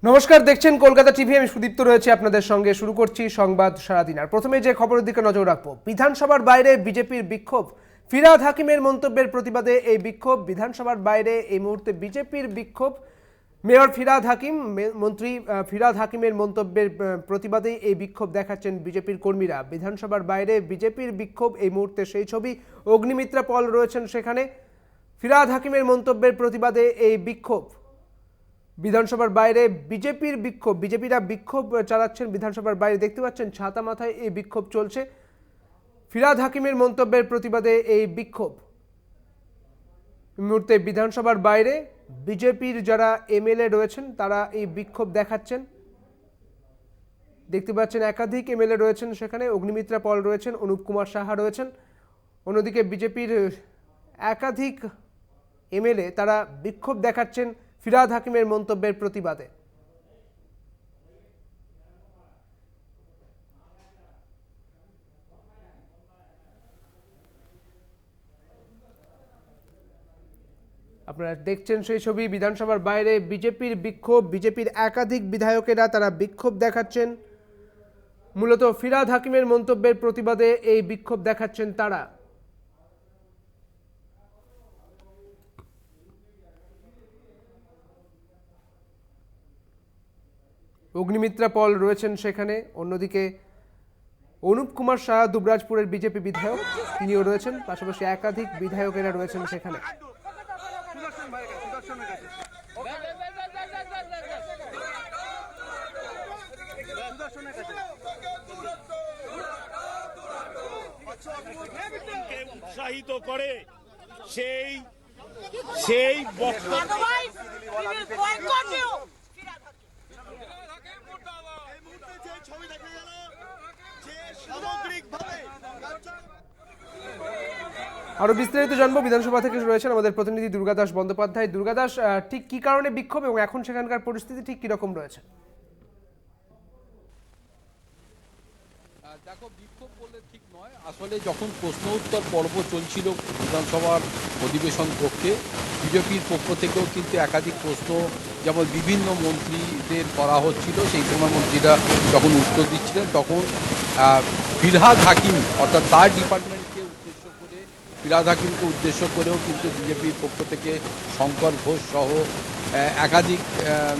নমস্কার, দেখছেন কলকাতা টিভি। আমি সুদীপ্ত রয়েছে আপনাদের সঙ্গে। শুরু করছি সংবাদ সারাদিন। আর প্রথমে যে খবরের দিকে নজর রাখবো, বিধানসভার বাইরে বিজেপির বিক্ষোভ। ফিরহাদ হাকিমের মন্তব্যের প্রতিবাদে এই বিক্ষোভ। বিধানসভার বাইরে এই মুহূর্তে বিজেপির বিক্ষোভ। মেয়র ফিরহাদ হাকিম, মন্ত্রী ফিরহাদ হাকিমের মন্তব্যের প্রতিবাদে এই বিক্ষোভ দেখাচ্ছেন বিজেপির কর্মীরা। বিধানসভার বাইরে বিজেপির বিক্ষোভ এই মুহূর্তে সেই ছবি। অগ্নিমিত্রা পল রয়েছেন সেখানে। ফিরহাদ হাকিমের মন্তব্যের প্রতিবাদে এই বিক্ষোভ। বিধানসভার বাইরে বিজেপির বিক্ষোভ, বিজেপিরা বিক্ষোভ চালাচ্ছেন বিধানসভার বাইরে। দেখতে পাচ্ছেন ছাতা মাথায় এই বিক্ষোভ চলছে। ফিরহাদ হাকিমের মন্তব্যের প্রতিবাদে এই বিক্ষোভ। এই মুহূর্তে বিধানসভার বাইরে বিজেপির যারা এমএলএ রয়েছেন তারা এই বিক্ষোভ দেখাচ্ছেন। দেখতে পাচ্ছেন একাধিক এমএলএ রয়েছেন সেখানে। অগ্নিমিত্রা পল রয়েছেন, অনুপ কুমার সাহা রয়েছেন। অন্যদিকে বিজেপির একাধিক এমএলএ তারা বিক্ষোভ দেখাচ্ছেন ফিরহাদ হাকিমের মন্তব্যের প্রতিবাদে। আপনারা দেখছেন সেই ছবি। বিধানসভার বাইরে বিজেপির বিক্ষোভ। বিজেপির একাধিক বিধায়কেরা তারা বিক্ষোভ দেখাচ্ছেন। মূলত ফিরহাদ হাকিমের মন্তব্যের প্রতিবাদে এই বিক্ষোভ দেখাচ্ছেন তারা। অগ্নিমিত্রা পল রয়েছেন সেখানে। অন্যদিকে অনুপ কুমার সাহা, দুবরাজপুরের বিজেপি বিধায়ক, তিনিও রয়েছেন। পাশাপাশি একাধিক বিধায়কেরা রয়েছেন সেখানে। উৎসাহিত করে সেই সেই আরো বিস্তারিত জানবো। বিধানসভা থেকে রয়েছেন আমাদের প্রতিনিধি দুর্গাদাস বন্দ্যোপাধ্যায়। দুর্গাদাস, ঠিক কি কারণে বিক্ষোভ এবং এখন সেখানকার পরিস্থিতি ঠিক কিরকম রয়েছে? দেখো, বিক্ষোভ বললে ঠিক নয়। আসলে যখন প্রশ্ন উত্তর পর্ব চলছিল বিধানসভার অধিবেশন কক্ষে, বিজেপির পক্ষ থেকেও কিন্তু একাধিক প্রশ্ন যেমন বিভিন্ন মন্ত্রীদের করা হচ্ছিল, সেই সময় মন্ত্রীরা যখন উত্তর দিচ্ছিলেন তখন ফিরহাদ হাকিম অর্থাৎ তার ডিপার্টমেন্টকে উদ্দেশ্য করে, ফিরহাদ হাকিমকে উদ্দেশ্য করেও কিন্তু বিজেপির পক্ষ থেকে শঙ্কর ঘোষ সহ একাধিক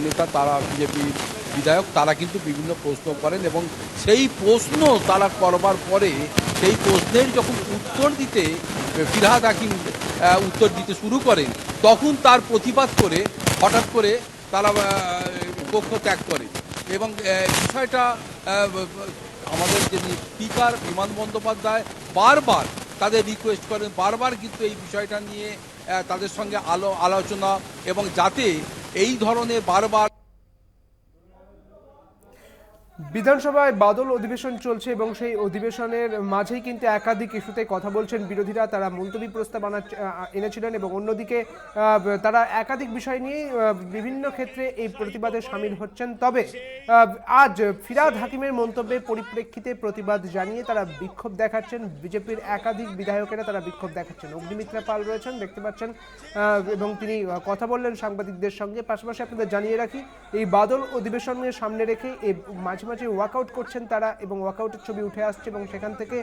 নেতা, তারা বিজেপির বিধায়ক, তারা কিন্তু বিভিন্ন প্রশ্ন করেন এবং সেই প্রশ্ন তারা করবার পরে সেই প্রশ্নের যখন উত্তর দিতে ফিরহাদ হাকিম উত্তর দিতে শুরু করেন, তখন তার প্রতিবাদ করে হঠাৎ করে তারা কক্ষ ত্যাগ করে। এবং বিষয়টা আমাদের যিনি স্পিকার বিমান বন্দ্যোপাধ্যায় বারবার তাদের রিকোয়েস্ট করেন, বারবার কিন্তু এই বিষয়টা নিয়ে তাদের সঙ্গে আলোচনা, এবং যাতে এই ধরনের বারবার। বিধানসভায় বাদল অধিবেশন চলছে এবং সেই অধিবেশনের মাঝেই কিন্তু একাধিক ইস্যুতে কথা বলছেন বিরোধীরা। তারা মুলতবি প্রস্তাব এনেছিলেন এবং অন্যদিকে তারা একাধিক বিষয় নিয়ে বিভিন্ন ক্ষেত্রে এই প্রতিবাদে সামিল হচ্ছেন। তবে আজ ফিরহাদ হাকিমের মন্তব্যের পরিপ্রেক্ষিতে প্রতিবাদ জানিয়ে তারা বিক্ষোভ দেখাচ্ছেন। বিজেপির একাধিক বিধায়কেরা তারা বিক্ষোভ দেখাচ্ছেন। অগ্নিমিত্রা পাল রয়েছেন, দেখতে পাচ্ছেন, এবং তিনি কথা বললেন সাংবাদিকদের সঙ্গে। পাশাপাশি আপনাদের জানিয়ে রাখি, এই বাদল অধিবেশনের সামনে রেখে এই মাঝে মাঝে ওয়াকআউট করছেন তারা এবং ওয়াকআউটের ছবি উঠে আসছে এবং সেখান থেকে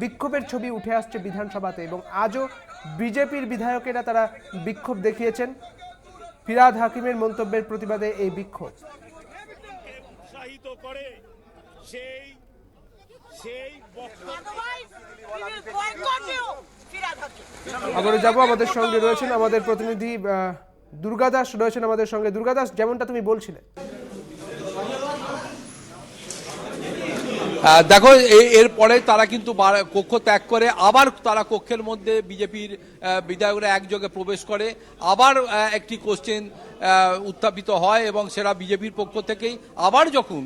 বিক্ষোভের ছবি উঠে আসছে বিধানসভাতে। এবং আজও বিজেপির বিধায়কেরা তারা বিক্ষোভ দেখিয়েছেন। ফিরহাদ হাকিমের মন্তব্যের প্রতিবাদে এই বিক্ষোভ। উৎসাহিত করে সেই সেই আবারও যাবো, আমাদের সঙ্গে রয়েছেন আমাদের প্রতিনিধি দুর্গাদাস রয়েছেন আমাদের সঙ্গে। দুর্গাদাস, যেমনটা তুমি বলছিলে। দেখো, এরপরে তারা কিন্তু কক্ষ ত্যাগ করে আবার তারা কক্ষের মধ্যে বিজেপির বিধায়করা একযোগে প্রবেশ করে। আবার একটি কোশ্চেন উত্থাপিত হয় এবং সেটা বিজেপির পক্ষ থেকেই। আবার যখন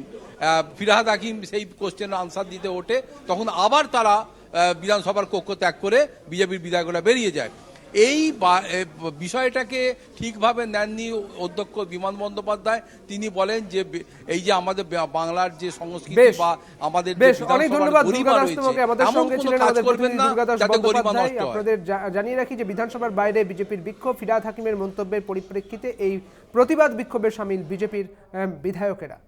ফিরহাদ হাকিম সেই কোশ্চেনের আনসার দিতে ওঠে, তখন আবার তারা বিধানসভার কক্ষ ত্যাগ করে বিজেপির বিধায়করা বেরিয়ে যায়। এই বিষয়টাকে ঠিকভাবে নেননি অধ্যক্ষ বিমান বন্দ্যোপাধ্যায়। তিনি বলেন যে এই যে আমাদের বাংলার যে সংস্কৃতি বেশ, বা আমাদের যে বেশ অনেক বিধানসভার ধন্যবাদ গরিমা দুর্গা দাস রয়েছে, তোমাকে আমাদের এমন সঙ্গে কোনো ছিলেন কাজ আমাদের করবেন প্রতিনিধি না দুর্গা দাস যাতে গরিমা বন্দ্যোপাধ্যায়। নষ্ট হয়। আপনাদের জানিয়ে রাখি যে বিধানসভার বাইরে বিজেপির বিক্ষোভ, ফিরহাদ হাকিমের মন্তব্যের পরিপ্রেক্ষিতে এই প্রতিবাদ বিক্ষোভে সামিল বিজেপির বিধায়কেরা।